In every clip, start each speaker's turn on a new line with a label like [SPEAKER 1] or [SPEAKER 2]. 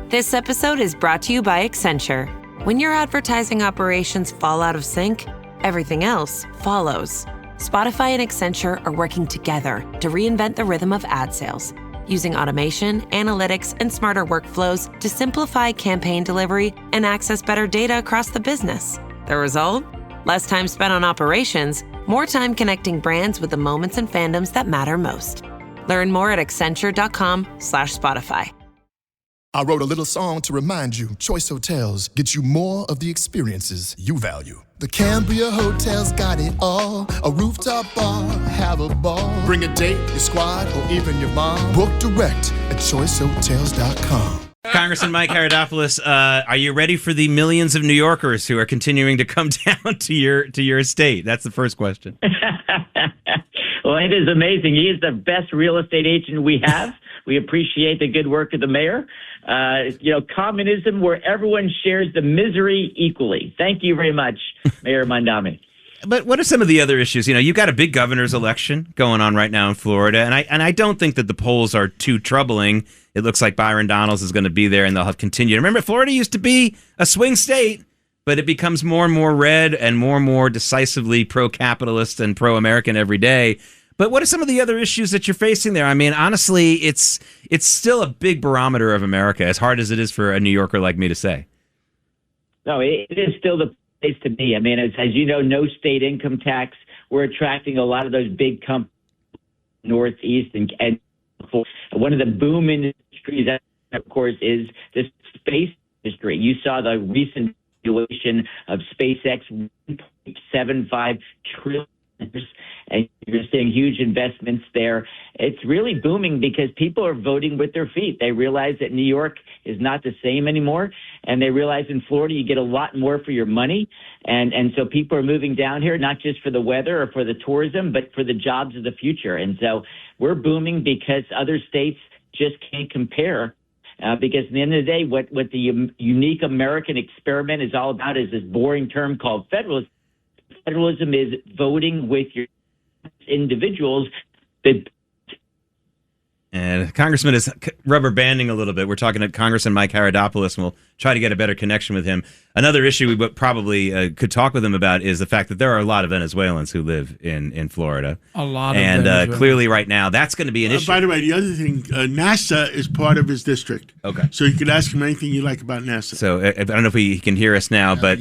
[SPEAKER 1] This episode is brought to you by Accenture. When your advertising operations fall out of sync, everything else follows. Spotify and Accenture are working together to reinvent the rhythm of ad sales, using automation, analytics, and smarter workflows to simplify campaign delivery and access better data across the business. The result? Less time spent on operations, more time connecting brands with the moments and fandoms that matter most. Learn more at accenture.com/Spotify.
[SPEAKER 2] I wrote a little song to remind you, Choice Hotels get you more of the experiences you value. The Cambria Hotel's got it all. A rooftop bar, have a ball. Bring a date, your squad, or even your mom. Book direct at choicehotels.com.
[SPEAKER 3] Congressman Mike Haridopolos, are you ready for the millions of New Yorkers who are continuing to come down to your estate? That's the first question.
[SPEAKER 4] Well, it is amazing. He is the best real estate agent we have. We appreciate the good work of the mayor. Communism where everyone shares the misery equally. Thank you very much, Mayor Mandami.
[SPEAKER 3] But what are some of the other issues? You've got a big governor's election going on right now in Florida, and I don't think that the polls are too troubling. It looks like Byron Donalds is going to be there, and they'll have continued. Remember, Florida used to be a swing state, but it becomes more and more red and more decisively pro-capitalist and pro-American every day. But what are some of the other issues that you're facing there? I mean, honestly, it's still a big barometer of America, as hard as it is for a New Yorker like me to say.
[SPEAKER 4] No, it is still the place to be. I mean, as you know, no state income tax. We're attracting a lot of those big companies, Northeast, and one of the boom industries, of course, is the space industry. You saw the recent valuation of SpaceX, $1.75 trillion. And you're seeing huge investments there. It's really booming because people are voting with their feet. They realize that New York is not the same anymore, and they realize in Florida you get a lot more for your money. And so people are moving down here, not just for the weather or for the tourism, but for the jobs of the future. And so we're booming because other states just can't compare. Because at the end of the day, what the unique American experiment is all about is this boring term called federalism. Federalism is voting with your individuals.
[SPEAKER 3] And Congressman is rubber banding a little bit. We're talking to Congressman Mike Haridopolos, and we'll try to get a better connection with him. Another issue we probably could talk with him about is the fact that there are a lot of Venezuelans who live in Florida.
[SPEAKER 5] A lot of
[SPEAKER 3] And clearly right now, that's going to be an issue.
[SPEAKER 5] By the way, the other thing, NASA is part of his district.
[SPEAKER 3] Okay.
[SPEAKER 5] So you could ask him anything you like about NASA.
[SPEAKER 3] So I don't know if he can hear us now, but...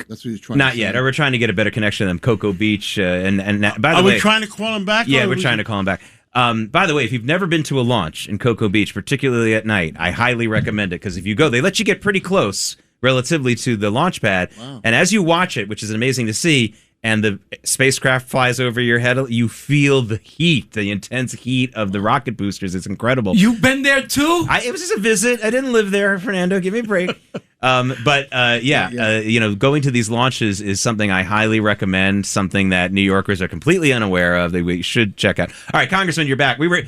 [SPEAKER 6] That's what he's trying
[SPEAKER 3] Not
[SPEAKER 6] to
[SPEAKER 3] yet.
[SPEAKER 6] say.
[SPEAKER 3] Or we're trying to get a better connection to them. Cocoa Beach. And by the
[SPEAKER 5] Are
[SPEAKER 3] way,
[SPEAKER 5] we trying to call him back?
[SPEAKER 3] Yeah, we're trying to call him back. By the way, if you've never been to a launch in Cocoa Beach, particularly at night, I highly recommend it because if you go, they let you get pretty close relatively to the launch pad.
[SPEAKER 6] Wow.
[SPEAKER 3] And as you watch it, which is amazing to see, and the spacecraft flies over your head, you feel the heat, the intense heat of the rocket boosters. It's incredible.
[SPEAKER 5] You've been there too?
[SPEAKER 3] It was just a visit. I didn't live there, Fernando. Give me a break. Going to these launches is something I highly recommend, something that New Yorkers are completely unaware of that we should check out. All right, Congressman, you're back. We were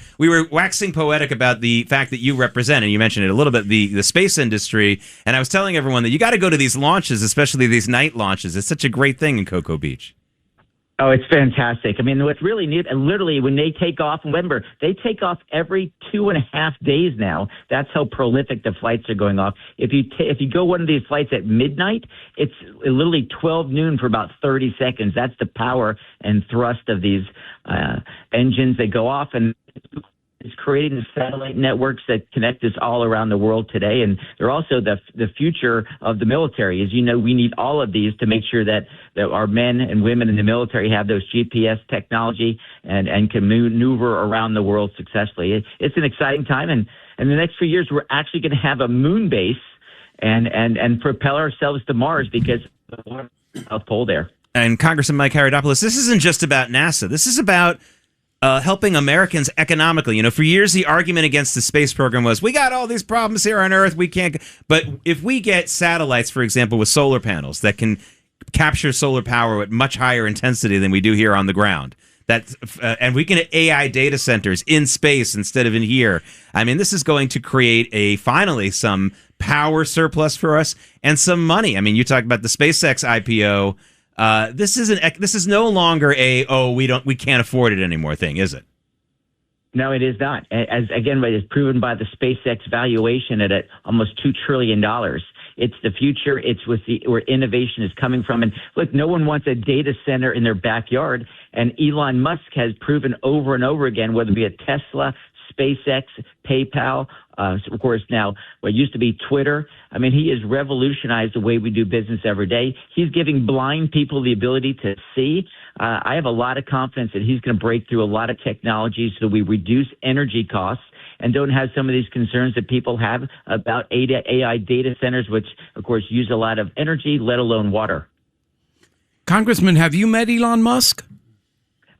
[SPEAKER 3] waxing poetic about the fact that you represent, and you mentioned it a little bit, the space industry, and I was telling everyone that you got to go to these launches, especially these night launches. It's such a great thing in Cocoa Beach.
[SPEAKER 4] Oh, it's fantastic. I mean, what's really neat, and literally when they take off, remember, they take off every 2.5 days now. That's how prolific the flights are going off. If you go one of these flights at midnight, it's literally 12 noon for about 30 seconds. That's the power and thrust of these engines that go off, and it's creating the satellite networks that connect us all around the world today. And they're also the future of the military. As you know, we need all of these to make sure that our men and women in the military have those GPS technology and can maneuver around the world successfully. It's an exciting time. And in the next few years, we're actually going to have a moon base and propel ourselves to Mars because of the South Pole there.
[SPEAKER 3] And Congressman Mike Haridopolos, this isn't just about NASA. This is about helping Americans economically. For years, the argument against the space program was, we got all these problems here on Earth, we can't... But if we get satellites, for example, with solar panels that can capture solar power at much higher intensity than we do here on the ground, and we can AI data centers in space instead of in here, I mean, this is going to create finally some power surplus for us and some money. I mean, you talked about the SpaceX IPO. This is no longer we can't afford it anymore thing, is it?
[SPEAKER 4] No, it is not. As again, it is proven by the SpaceX valuation at almost $2 trillion. It's the future. It's where innovation is coming from. And look, no one wants a data center in their backyard. And Elon Musk has proven over and over again, whether it be a Tesla, SpaceX, PayPal, of course now what used to be Twitter. I mean, he has revolutionized the way we do business every day. He's giving blind people the ability to see. I have a lot of confidence that he's going to break through a lot of technologies so we reduce energy costs and don't have some of these concerns that people have about AI data centers, which, of course, use a lot of energy, let alone water.
[SPEAKER 6] Congressman, have you met Elon Musk?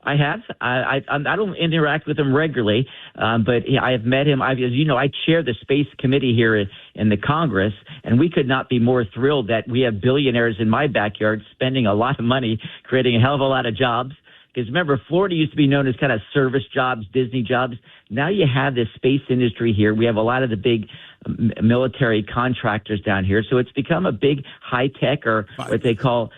[SPEAKER 4] I have. I don't interact with him regularly, but I have met him. As you know, I chair the Space Committee here in the Congress, and we could not be more thrilled that we have billionaires in my backyard spending a lot of money, creating a hell of a lot of jobs. Because remember, Florida used to be known as kind of service jobs, Disney jobs. Now you have this space industry here. We have a lot of the big military contractors down here. So it's become a big high-tech, or what they call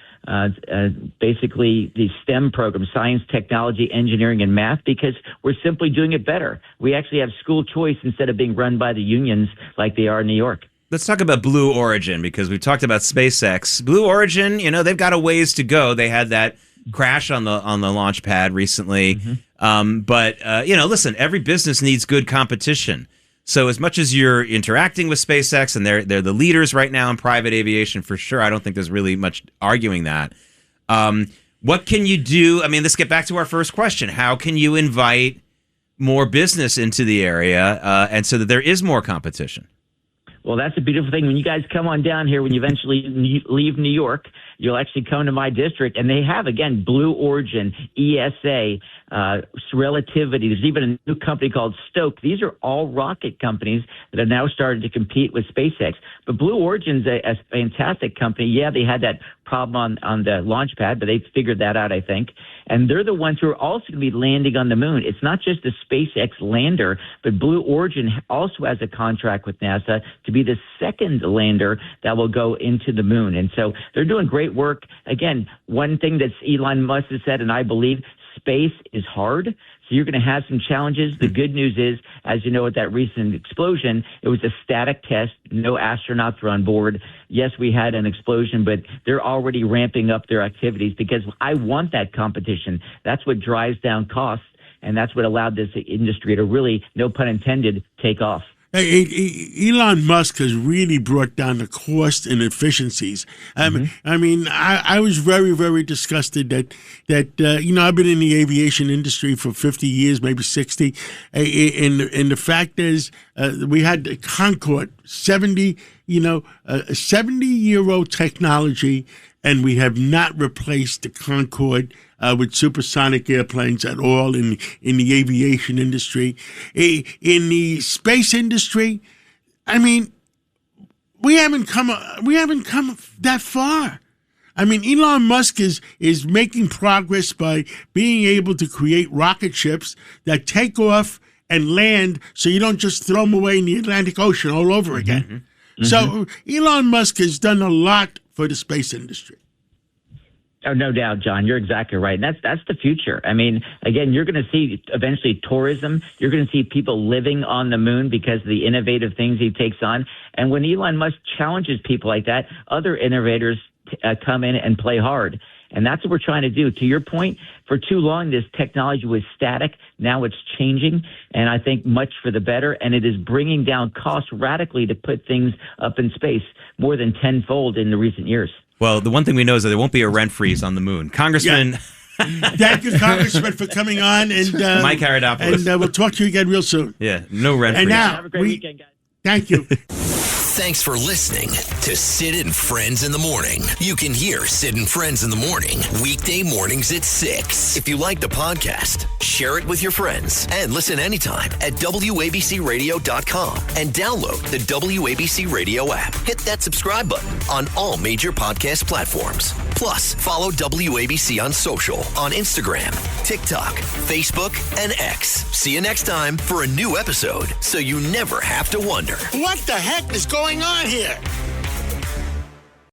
[SPEAKER 4] basically the STEM program, science, technology, engineering, and math, because we're simply doing it better. We actually have school choice instead of being run by the unions like they are in New York.
[SPEAKER 3] Let's talk about Blue Origin, because we've talked about SpaceX. Blue Origin, they've got a ways to go. They had that crash on the launch pad recently. Mm-hmm. But listen, every business needs good competition. So as much as you're interacting with SpaceX, and they're the leaders right now in private aviation for sure, I don't think there's really much arguing that. What can you do? I mean, let's get back to our first question. How can you invite more business into the area and so that there is more competition?
[SPEAKER 4] Well, that's a beautiful thing. When you guys come on down here, when you eventually leave New York, you'll actually come to my district. And they have, again, Blue Origin, ESA, Relativity. There's even a new company called Stoke. These are all rocket companies that have now started to compete with SpaceX. But Blue Origin's a fantastic company. Yeah, they had that problem on the launch pad, but they figured that out, I think. And they're the ones who are also going to be landing on the moon. It's not just the SpaceX lander, but Blue Origin also has a contract with NASA to be the second lander that will go into the moon. And so they're doing great work. Again, one thing that Elon Musk has said, and I believe, space is hard. So you're going to have some challenges. The good news is, as you know, with that recent explosion, it was a static test. No astronauts were on board. Yes, we had an explosion, but they're already ramping up their activities because I want that competition. That's what drives down costs, and that's what allowed this industry to really, no pun intended, take off.
[SPEAKER 5] Elon Musk has really brought down the cost and efficiencies. I mean, I was very, very disgusted that I've been in the aviation industry for 50 years, maybe 60. And the fact is, we had Concorde, 70-year-old technology, and we have not replaced the Concorde with supersonic airplanes at all in the aviation industry. In the space industry, I mean, we haven't come that far. I mean, Elon Musk is making progress by being able to create rocket ships that take off and land, so you don't just throw them away in the Atlantic Ocean all over again. Mm-hmm. So Elon Musk has done a lot for the space industry.
[SPEAKER 4] Oh, no doubt, John. You're exactly right. And that's the future. I mean, again, you're going to see eventually tourism. You're going to see people living on the moon because of the innovative things he takes on. And when Elon Musk challenges people like that, other innovators come in and play hard. And that's what we're trying to do. To your point, for too long, this technology was static. Now it's changing, and I think much for the better. And it is bringing down costs radically to put things up in space, more than tenfold in the recent years.
[SPEAKER 3] Well, the one thing we know is that there won't be a rent freeze on the moon. Congressman...
[SPEAKER 5] Yeah. Thank you, Congressman, for coming on. And
[SPEAKER 3] Mike Haridopolos.
[SPEAKER 5] And we'll talk to you again real soon.
[SPEAKER 3] Yeah, no rent freeze.
[SPEAKER 5] And now,
[SPEAKER 4] have a great weekend, guys.
[SPEAKER 5] Thank you.
[SPEAKER 7] Thanks for listening to Sid and Friends in the Morning. You can hear Sid and Friends in the Morning weekday mornings at 6. If you like the podcast, share it with your friends and listen anytime at WABCRadio.com and download the WABC Radio app. Hit that subscribe button on all major podcast platforms. Plus, follow WABC on social on Instagram, TikTok, Facebook, and X. See you next time for a new episode so you never have to wonder.
[SPEAKER 5] What the heck is going on here?